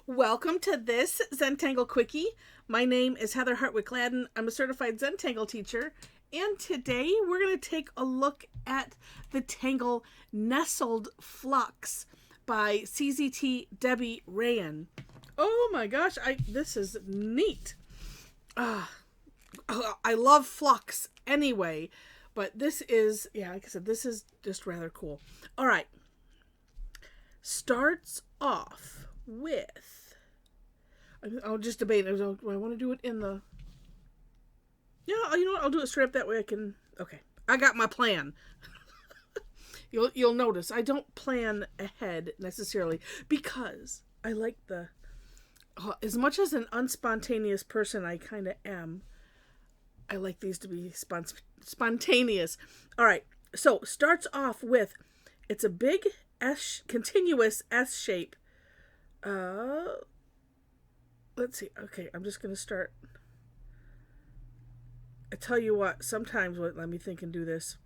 Welcome to this Zentangle Quickie. My name is Heather Hartwick Gladden. I'm a Certified Zentangle Teacher, and today we're going to take a look at the tangle Nestled Flux by CZT Raaen. Oh my gosh, this is neat. I love flux anyway, but this is, like I said, this is just rather cool. All right. Starts off with, I'll just debate. Do I want to do it in the, you know what, I'll do it straight up, that way I can, okay. I got my plan. You'll notice I don't plan ahead necessarily because I like as much as an unspontaneous person I kind of am, I like these to be spontaneous. All right, so starts off with, it's a big continuous S shape. Let's see. Okay, I'm just going to start. I tell you what, sometimes, let me think and do this.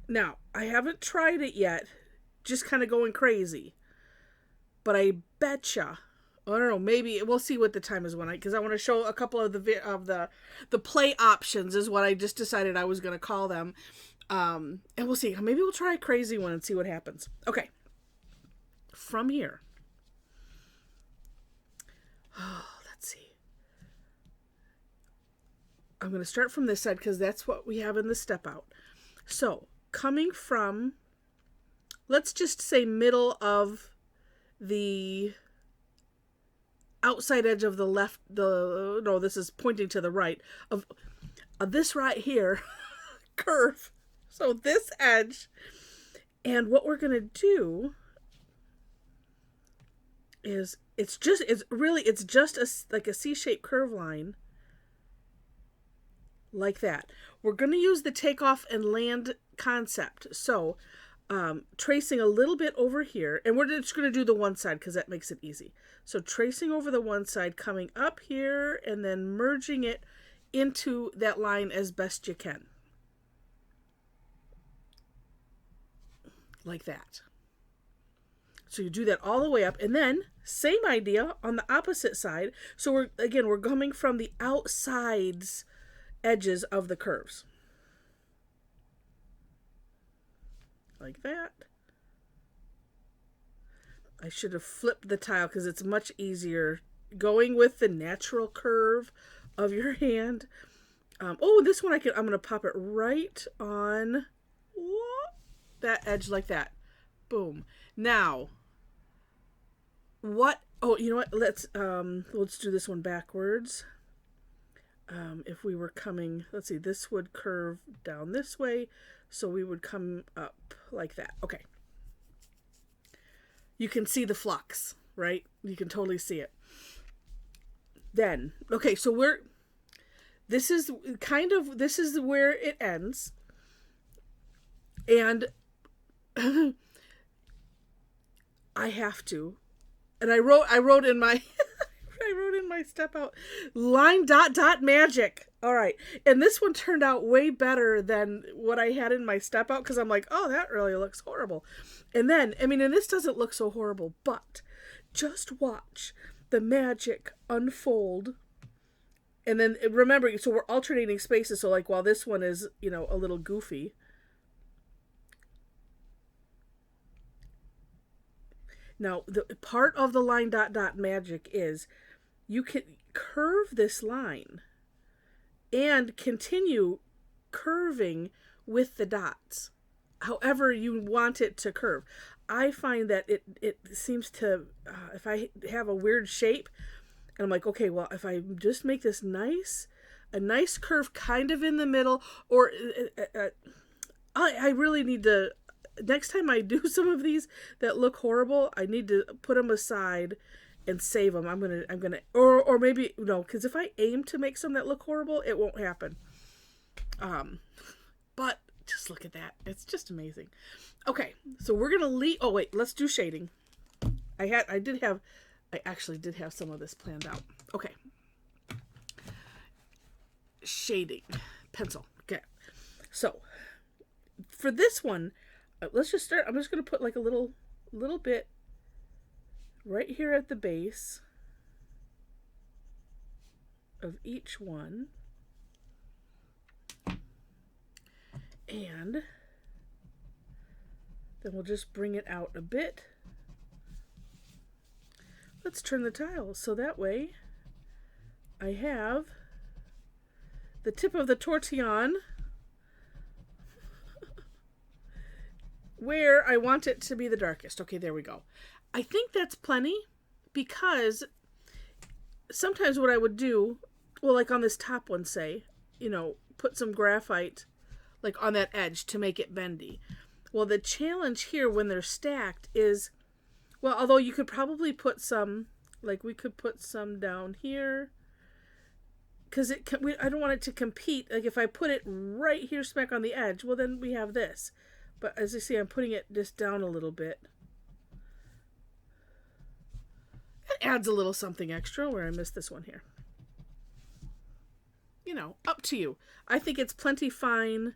Now, I haven't tried it yet, just kind of going crazy. But I betcha, I don't know, maybe we'll see what the time is because I want to show a couple of the play options is what I just decided I was going to call them. And we'll see. Maybe we'll try a crazy one and see what happens. Okay. From here. Let's see. I'm going to start from this side because that's what we have in the step out. So, coming from, let's just say middle of the outside edge of the left, no, this is pointing to the right, of this right here, curve. So this edge, and what we're going to do is, it's just like a C-shaped curve line, like that. We're going to use the takeoff and land concept. So tracing a little bit over here, and we're just going to do the one side because that makes it easy. So tracing over the one side, coming up here, and then merging it into that line as best you can. Like that. So you do that all the way up, and then same idea on the opposite side. So we're coming from the outsides edges of the curves. Like that. I should have flipped the tile because it's much easier going with the natural curve of your hand. This one I'm going to pop it right on that edge like that. Boom. Now, you know what? Let's do this one backwards. If we were coming, let's see, this would curve down this way, so we would come up like that. Okay. You can see the flux, right? You can totally see it. Then, okay, so this is where it ends. And I have to, and I wrote in my I wrote in my step out, line ... magic. All right, and this one turned out way better than what I had in my step out because I'm like, oh, that really looks horrible. And then, and this doesn't look so horrible, but just watch the magic unfold. And then remember, so we're alternating spaces. So like while this one is, a little goofy, now, the part of the line ... magic is you can curve this line and continue curving with the dots, however you want it to curve. I find that it seems to, if I have a weird shape, and I'm like, okay, well, if I just make this a nice curve kind of in the middle, or I really need to, next time I do some of these that look horrible, I need to put them aside and save them. I'm gonna, or maybe no, because if I aim to make some that look horrible, it won't happen. But just look at that; it's just amazing. Okay, so we're gonna leave. Oh wait, let's do shading. I actually did have some of this planned out. Okay, shading pencil. Okay, so for this one, let's just start. I'm just going to put like a little bit right here at the base of each one. And then we'll just bring it out a bit. Let's turn the tile so that way I have the tip of the tortillon where I want it to be the darkest. Okay, there we go. I think that's plenty, because sometimes what I would do, well, like on this top one, say, put some graphite like on that edge to make it bendy. Well, the challenge here when they're stacked is, well, although you could probably put some, like we could put some down here, because I don't want it to compete. Like if I put it right here smack on the edge, well, then we have this. But as you see, I'm putting it just down a little bit. It adds a little something extra where I missed this one here. Up to you. I think it's plenty fine.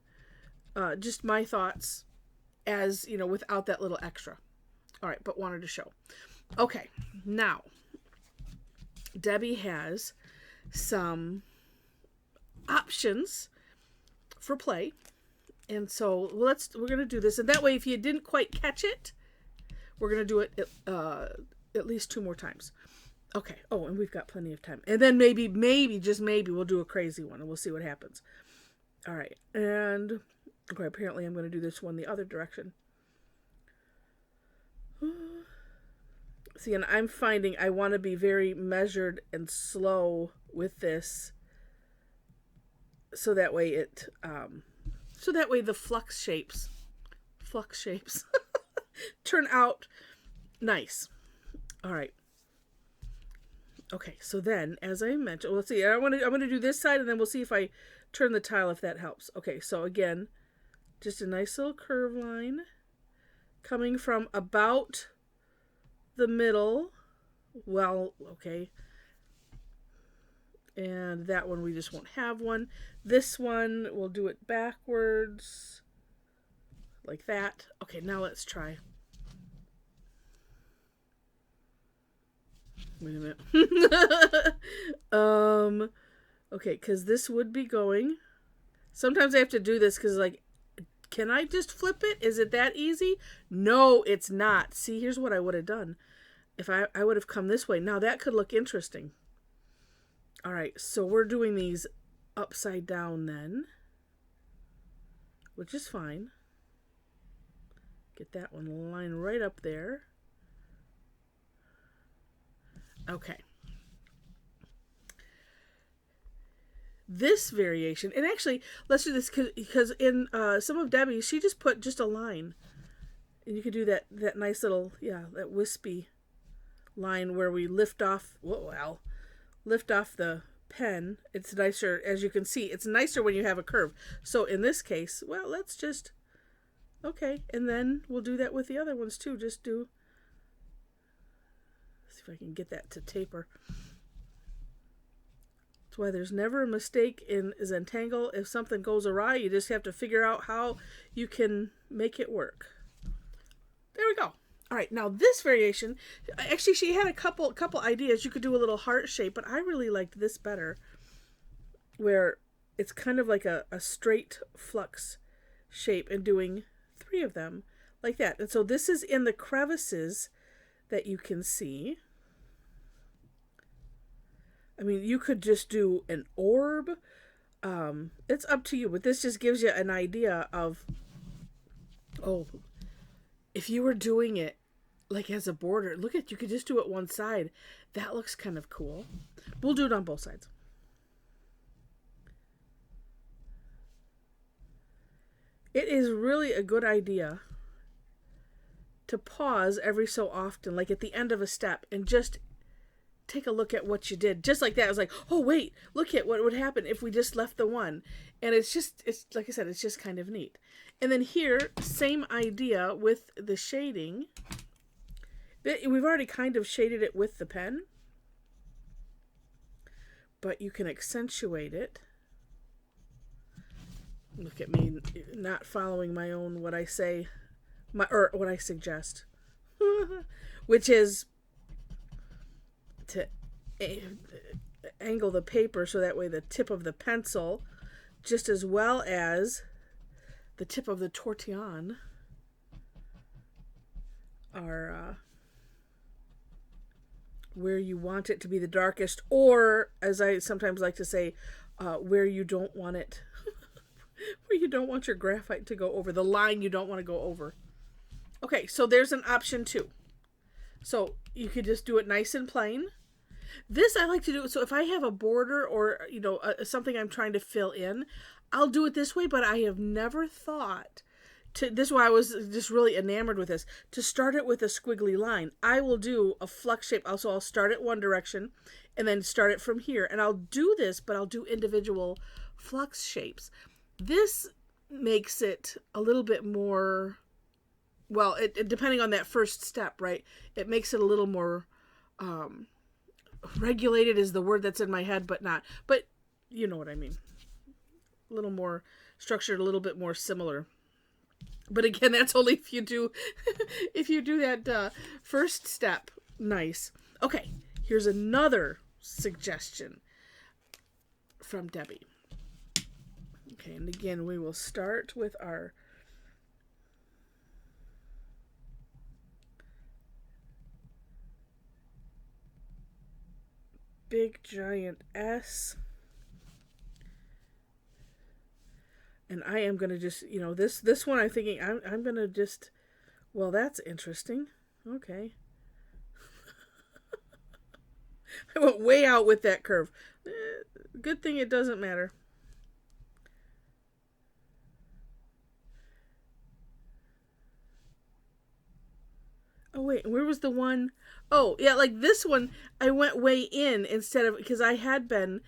Just my thoughts as, without that little extra. All right, but wanted to show. Okay, now, Debbie has some options for play. And so we're going to do this. And that way, if you didn't quite catch it, we're going to do it at least 2 more times. Okay. Oh, and we've got plenty of time. And then maybe, just maybe, we'll do a crazy one and we'll see what happens. All right. And, okay, apparently I'm going to do this one the other direction. See, and I'm finding I want to be very measured and slow with this. So that way the flux shapes turn out nice. All right. Okay, so then, as I mentioned, let's see. I'm gonna do this side, and then we'll see if I turn the tile, if that helps. Okay, so again, just a nice little curve line coming from about the middle. Well, okay. And that one we just won't have one. This one, we'll do it backwards, like that. Okay, now let's try. Wait a minute. Okay, because this would be going. Sometimes I have to do this because, like, can I just flip it? Is it that easy? No, it's not. See, here's what I would have done. If I would have come this way. Now, that could look interesting. All right, so we're doing these upside down then, which is fine. Get that one line right up there. Okay. This variation, and actually, let's do this because in some of Debbie's, she just put just a line. And you could do that nice little, that wispy line where we lift off the pen. It's nicer, as you can see, it's nicer when you have a curve. So in this case, well, let's just, okay, and then we'll do that with the other ones too. Just do, see if I can get that to taper. That's why there's never a mistake in Zentangle. If something goes awry, you just have to figure out how you can make it work. There we go. All right, now this variation, actually she had a couple ideas. You could do a little heart shape, but I really liked this better, where it's kind of like a straight flux shape and doing 3 of them like that. And so this is in the crevices that you can see. I mean, you could just do an orb. It's up to you, but this just gives you an idea of, if you were doing it like as a border, look at, you could just do it one side. That looks kind of cool. We'll do it on both sides. It is really a good idea to pause every so often, like at the end of a step, and just take a look at what you did. Just like that. I was like, oh, wait, look at what would happen if we just left the one. And it's like I said, it's just kind of neat. And then here, same idea with the shading. We've already kind of shaded it with the pen, but you can accentuate it. Look at me not following my own, what I say, or what I suggest, which is to angle the paper so that way the tip of the pencil, just as well as the tip of the tortillon, are where you want it to be the darkest, or as I sometimes like to say, where you don't want it, where you don't want your graphite to go over, the line you don't want to go over. Okay, so there's an option too. So you could just do it nice and plain. This I like to do, so if I have a border or, something I'm trying to fill in, I'll do it this way, but I have never thought to, this is why I was just really enamored with this, to start it with a squiggly line. I will do a flux shape, also I'll start it one direction and then start it from here. And I'll do this, but I'll do individual flux shapes. This makes it a little bit more, well, it depending on that first step, right? It makes it a little more, regulated is the word that's in my head, but not, but you know what I mean. A little more structured, a little bit more similar. But again, that's only if you do, if you do that first step. Nice. Okay, here's another suggestion from Debbie. Okay, and again, we will start with our big giant S. And I am going to just, this one I'm thinking, I'm going to just, well, that's interesting. Okay. I went way out with that curve. Good thing it doesn't matter. Oh, wait, where was the one? Oh, yeah, like this one, I went way in instead of, because I had been,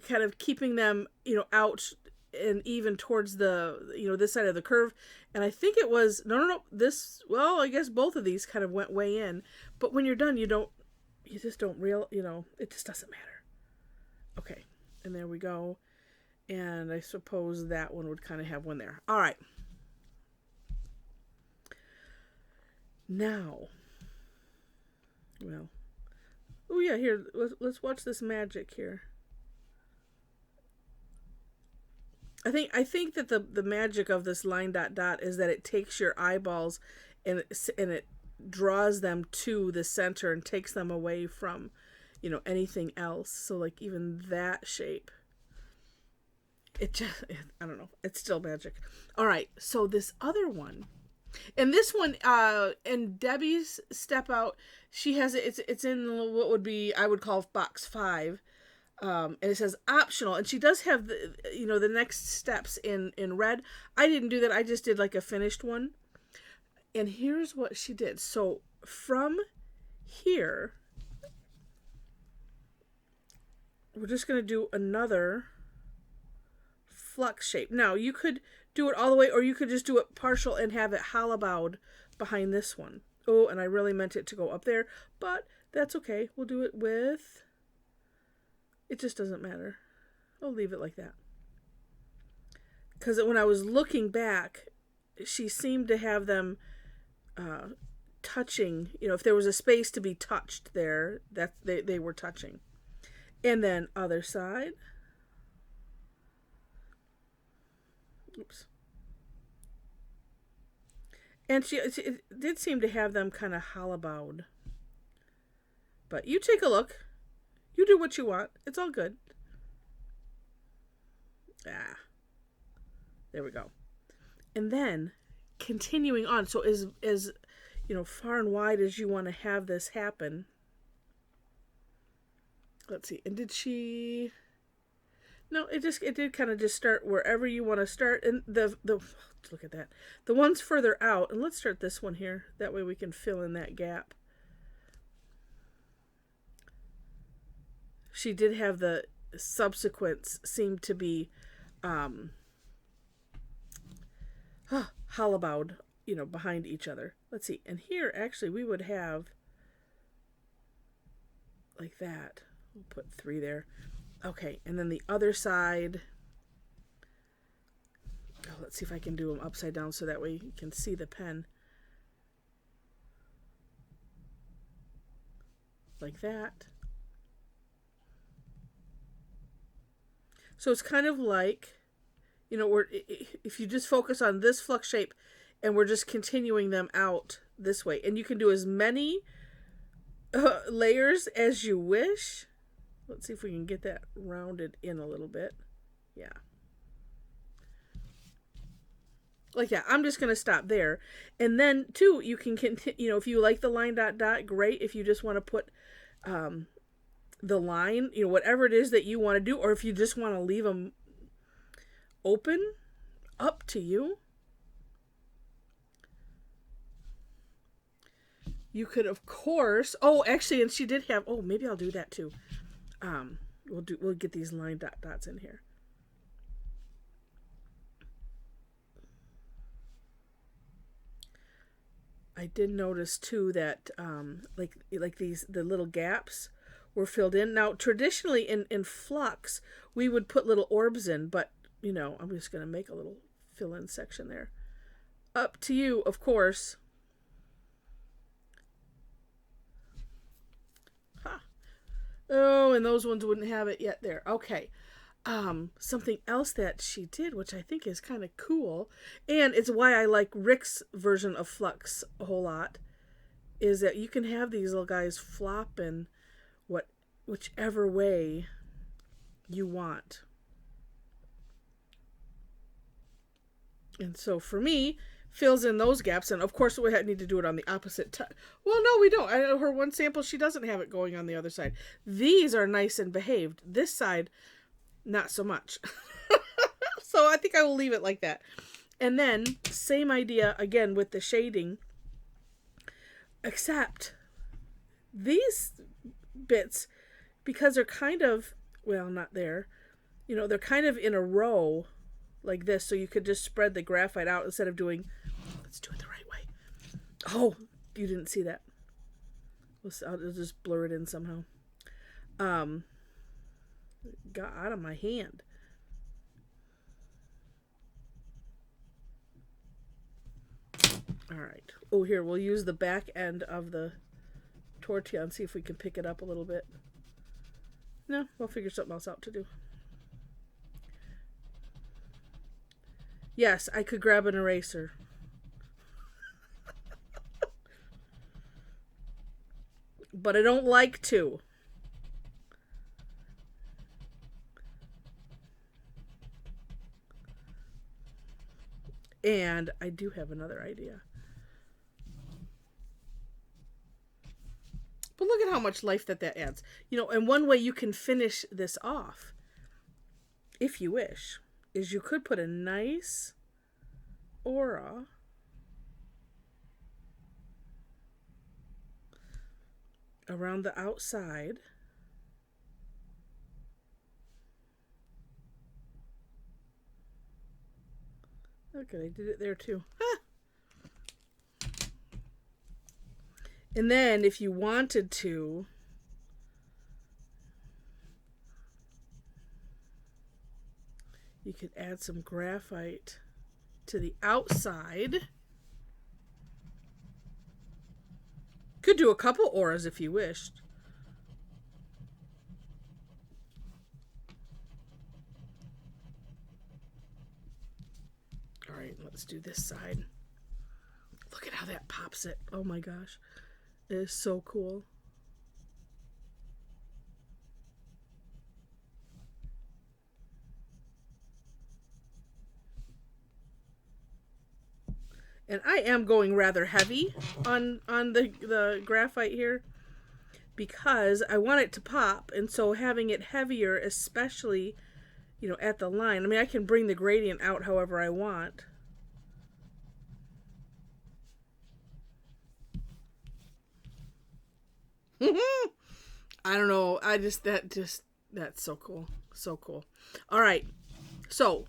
kind of keeping them, out and even towards the, this side of the curve. And I think it was, no, this, well, I guess both of these kind of went way in. But when you're done, you just don't it just doesn't matter. Okay, and there we go. And I suppose that one would kind of have one there. All right. Now, well, oh yeah, here, let's watch this magic here. I think that the magic of this line dot dot is that it takes your eyeballs and it draws them to the center and takes them away from, anything else. So like even that shape, it just, I don't know, it's still magic. All right, so this other one, and this one, in Debbie's step out, she has it. It's in what would be, I would call box 5. And it says optional, and she does have the next steps in red. I didn't do that. I just did like a finished one. And here's what she did. So from here, we're just going to do another flux shape. Now you could do it all the way, or you could just do it partial and have it hollowed behind this one. Oh, and I really meant it to go up there, but that's okay. We'll do it with, it just doesn't matter. I'll leave it like that. Because when I was looking back, she seemed to have them touching, if there was a space to be touched there, that they were touching. And then other side. Oops. And it did seem to have them kind of hollowed. But you take a look. You do what you want. It's all good. There we go. And then continuing on. So as far and wide as you want to have this happen. Let's see. And did she? No, it did kind of just start wherever you want to start. And the look at that. The ones further out, and let's start this one here. That way we can fill in that gap. She did have the subsequents seem to be hollowed, behind each other. Let's see. And here, actually, we would have like that. We'll put 3 there. Okay, and then the other side. Oh, let's see if I can do them upside down so that way you can see the pen. Like that. So it's kind of like, if you just focus on this flux shape and we're just continuing them out this way. And you can do as many layers as you wish. Let's see if we can get that rounded in a little bit. Yeah. Like that. I'm just going to stop there. And then, too, you can continue, if you like the line dot dot, great. If you just want to put the line, whatever it is that you want to do, or if you just want to leave them open, up to you. You could, of course, actually, and she did have, maybe I'll do that too. We'll get these line dot dots in here. I did notice too that like the little gaps were filled in. Now traditionally in flux we would put little orbs in, but I'm just gonna make a little fill in section there. Up to you, of course. Oh, and those ones wouldn't have it yet there. Okay. Something else that she did, which I think is kind of cool, and it's why I like Rick's version of Flux a whole lot, is that you can have these little guys flop in whichever way you want. And so for me, fills in those gaps, and of course we need to do it on the opposite well, no, we don't. Her one sample, she doesn't have it going on the other side. These are nice and behaved. This side, not so much. So I think I will leave it like that. And then same idea again with the shading, except these bits, because they're kind of, well, not there, they're kind of in a row like this, so you could just spread the graphite out instead of doing, let's do it the right way. Oh, you didn't see that. I'll just blur it in somehow. Got out of my hand. All right. Oh, here, we'll use the back end of the tortilla and see if we can pick it up a little bit. No, we'll figure something else out to do. Yes, I could grab an eraser. But I don't like to. And I do have another idea. But look at how much life that adds. And one way you can finish this off, if you wish, is you could put a nice aura around the outside. Okay, I did it there too. Huh. And then if you wanted to, you could add some graphite to the outside. Could do a couple auras if you wished. All right, let's do this side. Look at how that pops it. Oh my gosh. It is so cool. And I am going rather heavy on the graphite here because I want it to pop, and so having it heavier, especially, at the line. I mean, I can bring the gradient out however I want. I don't know. That's so cool. So cool. All right. So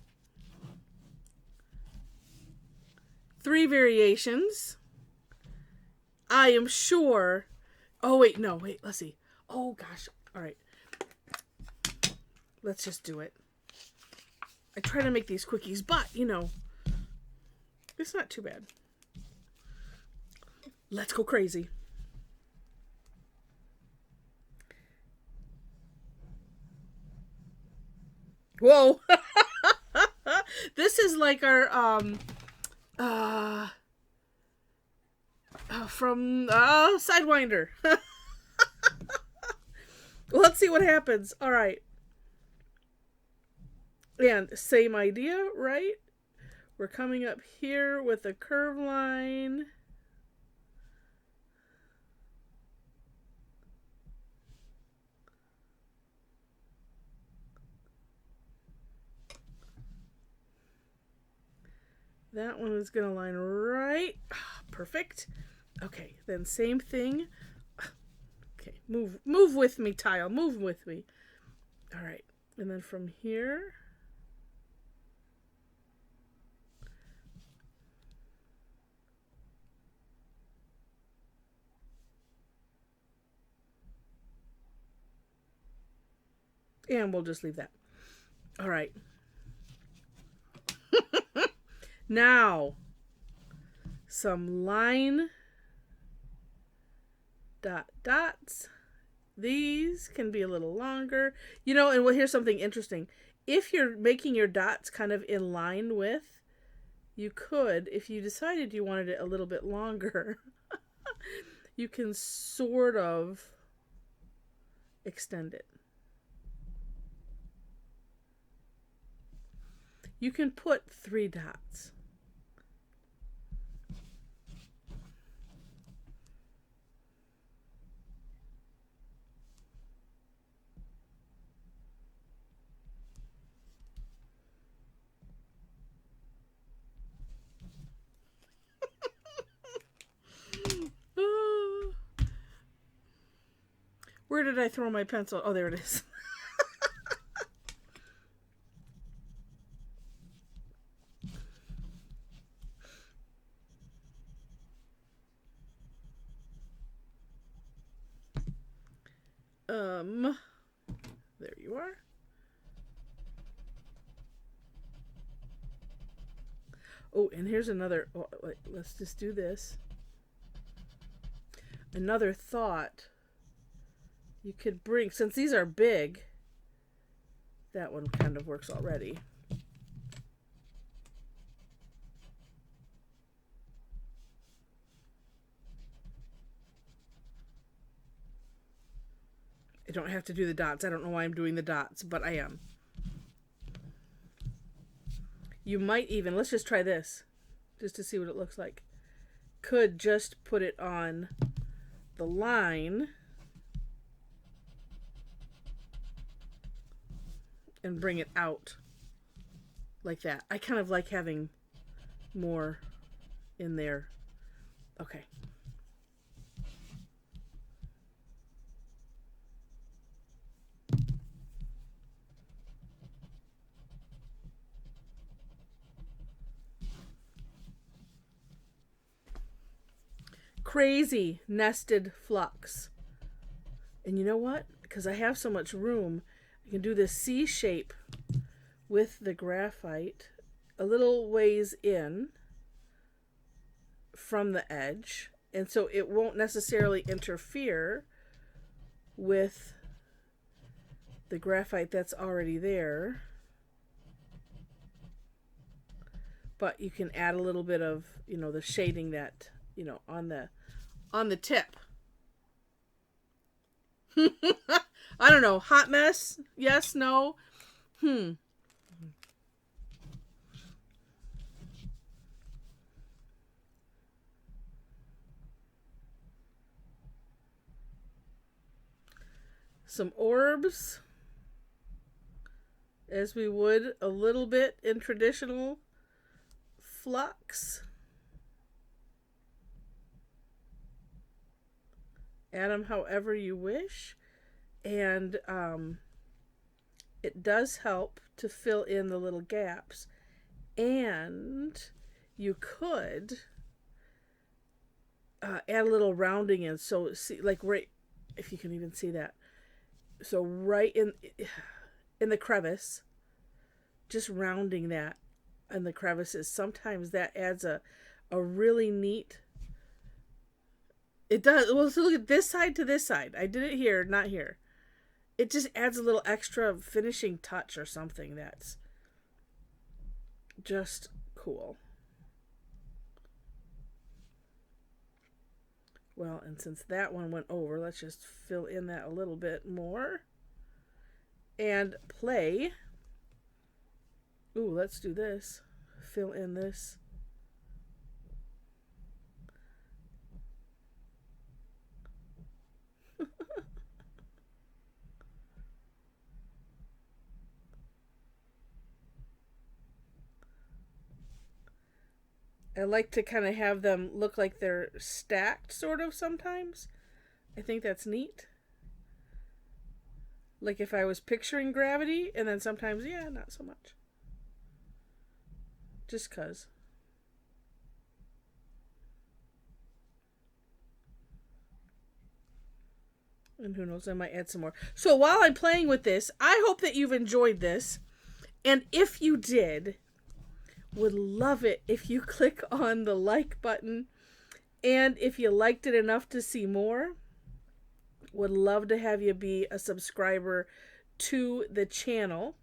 3 variations. I am sure. Oh, wait. No, wait. Let's see. Oh, gosh. All right. Let's just do it. I try to make these quickies, but, it's not too bad. Let's go crazy. Whoa. This is like our from Sidewinder. Let's see what happens. All right. And same idea, right? We're coming up here with a curve line. That one is going to line right. Perfect. Okay, then same thing. Okay, move with me, tile. Move with me. All right. And then from here, and we'll just leave that. All right. Now, some line dots. These can be a little longer. You know, and here's something interesting. If you're making your dots kind of in line with, you could, if you decided you wanted it a little bit longer, you can sort of extend it. You can put 3 dots. Where did I throw my pencil? Oh, there it is. There you are. Oh, and here's another, let's just do this. Another thought you could bring, since these are big, that one kind of works already. I don't have to do the dots. I don't know why I'm doing the dots, but I am. You might even, let's just try this, just to see what it looks like. Could just put it on the line and bring it out like that. I kind of like having more in there. Okay. Crazy nested flux. And you know what? Because I have so much room, I can do this C shape with the graphite a little ways in from the edge. And so it won't necessarily interfere with the graphite that's already there. But you can add a little bit of, you know, the shading that, you know, on the tip. I don't know. Hot mess? Yes, no? Some orbs, as we would a little bit in traditional flux. Add them however you wish. And it does help to fill in the little gaps. And you could add a little rounding in. So see, like right, if you can even see that. So right in the crevice, just rounding that in the crevices. Sometimes that adds a really neat. It does. Well, so look at this side to this side. I did it here, not here. it just adds a little extra finishing touch or something that's just cool. Well, and since that one went over, let's just fill in that a little bit more. And play. Ooh, let's do this. Fill in this. I like to kind of have them look like they're stacked, sort of, sometimes. I think that's neat. Like if I was picturing gravity, and then sometimes, yeah, not so much. Just 'cause. And who knows, I might add some more. So while I'm playing with this, I hope that you've enjoyed this. And if you did, would love it if you click on the like button. And if you liked it enough to see more, would love to have you be a subscriber to the channel.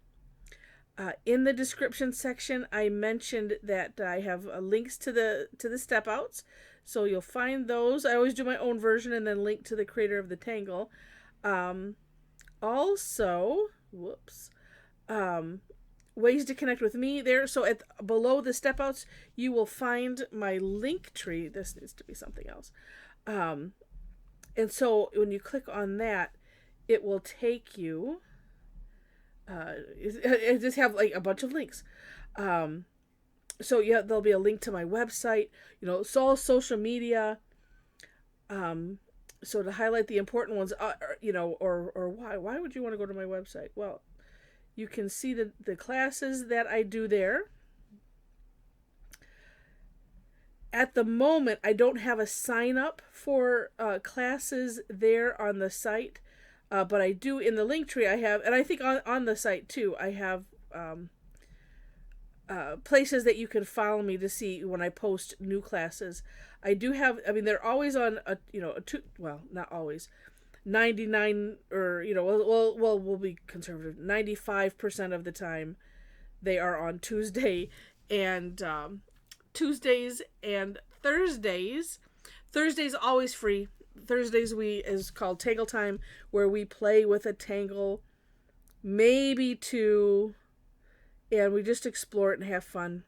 In the description section, I mentioned that I have links to the step outs, so you'll find those. I always do my own version and then link to the creator of the Tangle. Also, ways to connect with me there. So below the step outs, you will find my link tree. This needs to be something else. And so when you click on that, it will take you. It just have like a bunch of links. So yeah, there'll be a link to my website. It's all social media. So to highlight the important ones, or why would you want to go to my website? Well, you can see the classes that I do there. At the moment, I don't have a sign up for classes there on the site, but I do in the link tree. I have, and I think on the site too, I have places that you can follow me to see when I post new classes. I do have, they're always on not always, 99 or we'll be conservative. 95% of the time, they are on Tuesdays and Thursdays. Thursdays always free. Thursdays is called Tangle Time, where we play with a tangle, maybe two, and we just explore it and have fun.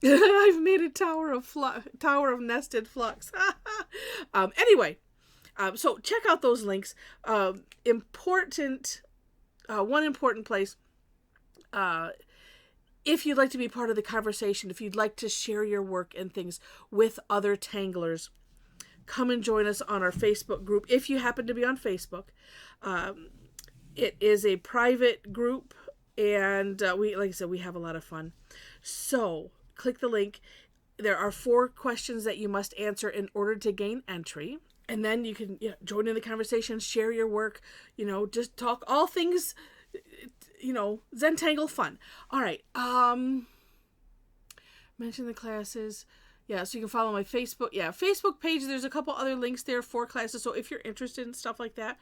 I've made a tower of nested flux. Anyway, so check out those links. One important place. If you'd like to be part of the conversation, if you'd like to share your work and things with other tanglers, come and join us on our Facebook group. If you happen to be on Facebook, it is a private group, and like I said, we have a lot of fun. So click the link. There are 4 questions that you must answer in order to gain entry. And then you can join in the conversation, share your work, just talk all things, Zentangle fun. All right. Mention the classes. Yeah, so you can follow my Facebook. Yeah, Facebook page. There's a couple other links there for classes. So if you're interested in stuff like that,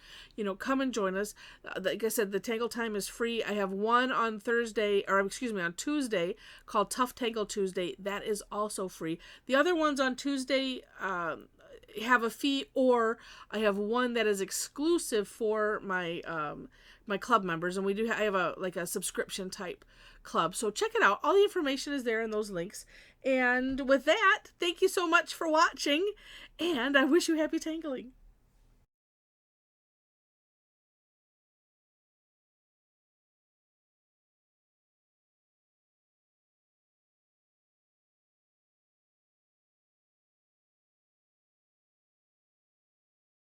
come and join us. Like I said, the Tangle Time is free. I have one on on Tuesday called Tough Tangle Tuesday. That is also free. The other ones on Tuesday have a fee, or I have one that is exclusive for my my club members, and I have a subscription type club. So check it out. All the information is there in those links. And with that, thank you so much for watching, and I wish you happy tangling.